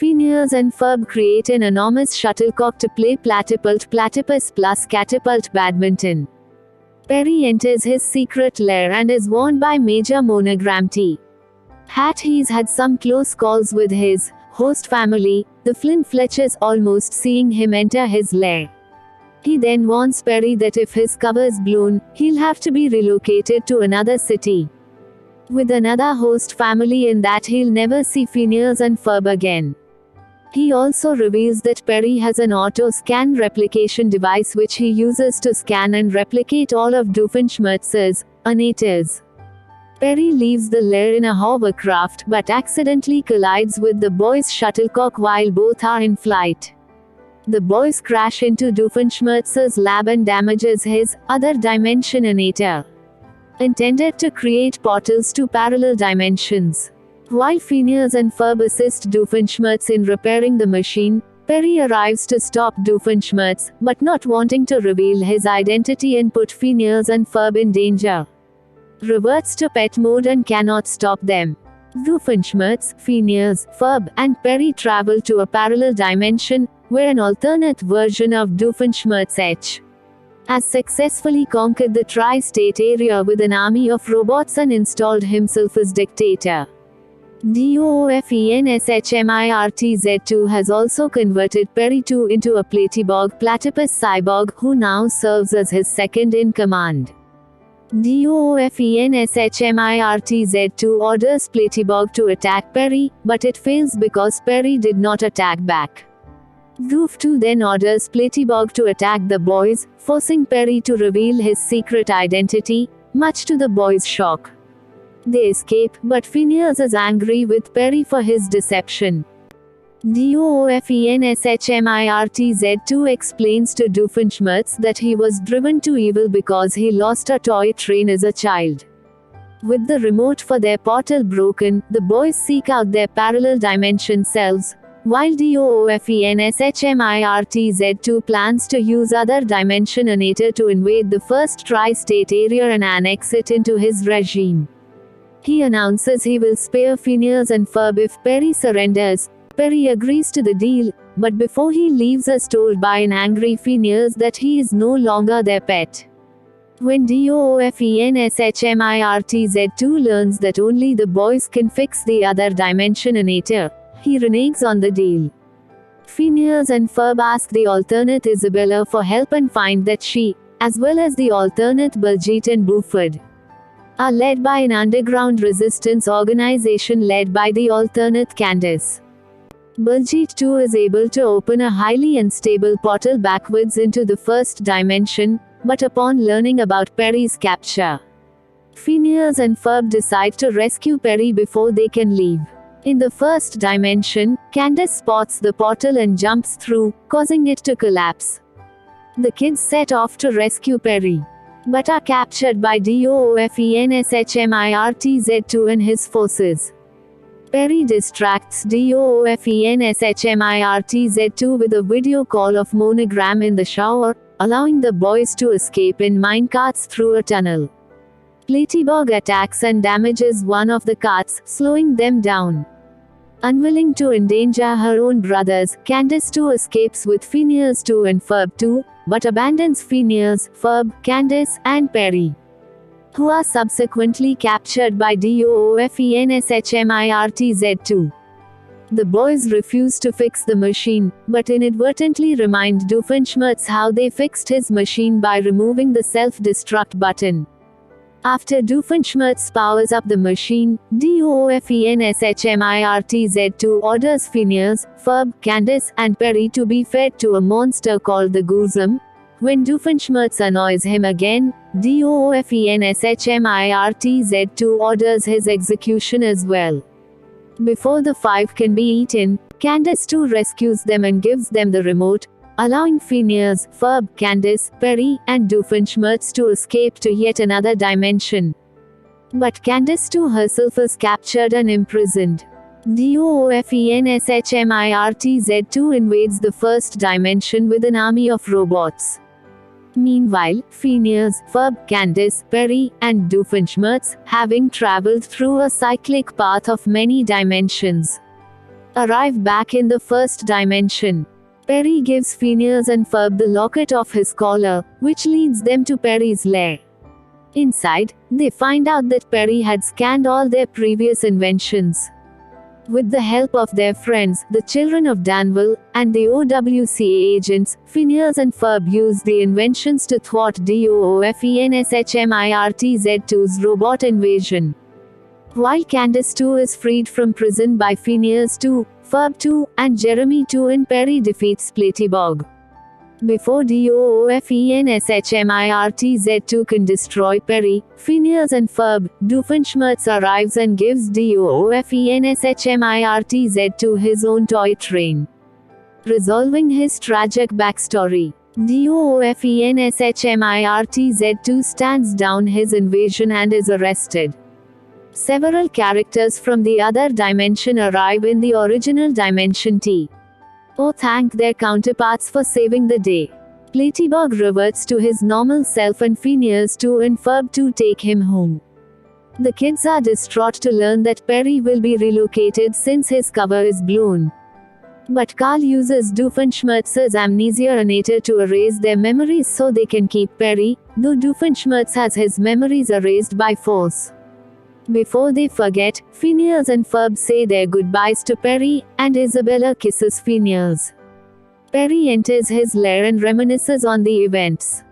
Phineas and Ferb create an enormous shuttlecock to play platypus plus catapult badminton. Perry enters his secret lair and is warned by Major Monogram T. He's had some close calls with his host family, the Flynn Fletchers, almost seeing him enter his lair. He then warns Perry that if his cover's blown, he'll have to be relocated to another city with another host family and that he'll never see Phineas and Ferb again. He also reveals that Perry has an auto-scan replication device which he uses to scan and replicate all of Doofenshmirtz's innators. Perry leaves the lair in a hovercraft but accidentally collides with the boys' shuttlecock while both are in flight. The boys crash into Doofenshmirtz's lab and damages his other dimension innator, intended to create portals to parallel dimensions. While Phineas and Ferb assist Doofenshmirtz in repairing the machine, Perry arrives to stop Doofenshmirtz, but not wanting to reveal his identity and put Phineas and Ferb in danger, reverts to pet mode and cannot stop them. Doofenshmirtz, Phineas, Ferb, and Perry travel to a parallel dimension, where an alternate version of Doofenshmirtz H has successfully conquered the tri-state area with an army of robots and installed himself as dictator. Doofenshmirtz2 has also converted Perry 2 into a platypus cyborg who now serves as his second in command. Doofenshmirtz2 orders Platyborg to attack Perry, but it fails because Perry did not attack back. Doof 2 then orders Platyborg to attack the boys, forcing Perry to reveal his secret identity, much to the boys' shock. They escape, but Phineas is angry with Perry for his deception. Doofenshmirtz2 explains to Doofenshmirtz that he was driven to evil because he lost a toy train as a child. With the remote for their portal broken, the boys seek out their parallel dimension selves, while Doofenshmirtz2 plans to use other dimension innator to invade the first tri-state area and annex it into his regime. He announces he will spare Phineas and Ferb if Perry surrenders. Perry agrees to the deal, but before he leaves is told by an angry Phineas that he is no longer their pet. When Doofenshmirtz2 learns that only the boys can fix the other dimension innator, he reneges on the deal. Phineas and Ferb ask the alternate Isabella for help and find that she, as well as the alternate Baljeet and Buford, are led by an underground resistance organization led by the alternate Candace. Baljeet too is able to open a highly unstable portal backwards into the first dimension, but upon learning about Perry's capture, Phineas and Ferb decide to rescue Perry before they can leave. In the first dimension, Candace spots the portal and jumps through, causing it to collapse. The kids set off to rescue Perry, but are captured by Doofenshmirtz2 and his forces. Perry distracts Doofenshmirtz2 with a video call of Monogram in the shower, allowing the boys to escape in minecarts through a tunnel. Platyborg attacks and damages one of the carts, slowing them down. Unwilling to endanger her own brothers, Candace too escapes with Phineas 2 and Ferb 2, but abandons Phineas, Ferb, Candace, and Perry, who are subsequently captured by Doofenshmirtz2. The boys refuse to fix the machine, but inadvertently remind Doofenshmirtz how they fixed his machine by removing the self-destruct button. After Doofenshmirtz powers up the machine, Doofenshmirtz2 orders Phineas, Ferb, Candace, and Perry to be fed to a monster called the Goosum. When Doofenshmirtz annoys him again, Doofenshmirtz2 orders his execution as well. Before the five can be eaten, Candace too rescues them and gives them the remote, allowing Phineas, Ferb, Candace, Perry, and Doofenshmirtz to escape to yet another dimension. But Candace too herself is captured and imprisoned. Doofenshmirtz2 invades the first dimension with an army of robots. Meanwhile, Phineas, Ferb, Candace, Perry, and Doofenshmirtz, having traveled through a cyclic path of many dimensions, arrive back in the first dimension. Perry gives Phineas and Ferb the locket off his collar, which leads them to Perry's lair. Inside, they find out that Perry had scanned all their previous inventions. With the help of their friends, the children of Danville, and the OWCA agents, Phineas and Ferb use the inventions to thwart DOOFENSHMIRTZ2's robot invasion. While Candace 2 is freed from prison by Phineas 2, Ferb 2, and Jeremy 2 and Perry defeats Platybog. Before DOOFENSHMIRTZ2 can destroy Perry, Phineas and Ferb, Doofenshmirtz arrives and gives DOOFENSHMIRTZ2 his own toy train. Resolving his tragic backstory, DOOFENSHMIRTZ2 stands down his invasion and is arrested. Several characters from the other dimension arrive in the original Dimension T. Thank their counterparts for saving the day. Platybog reverts to his normal self and Phineas 2 and Ferb 2 take him home. The kids are distraught to learn that Perry will be relocated since his cover is blown. But Carl uses Doofenshmirtz's amnesia-nator to erase their memories so they can keep Perry, though Doofenshmirtz has his memories erased by force. Before they forget, Phineas and Ferb say their goodbyes to Perry, and Isabella kisses Phineas. Perry enters his lair and reminisces on the events.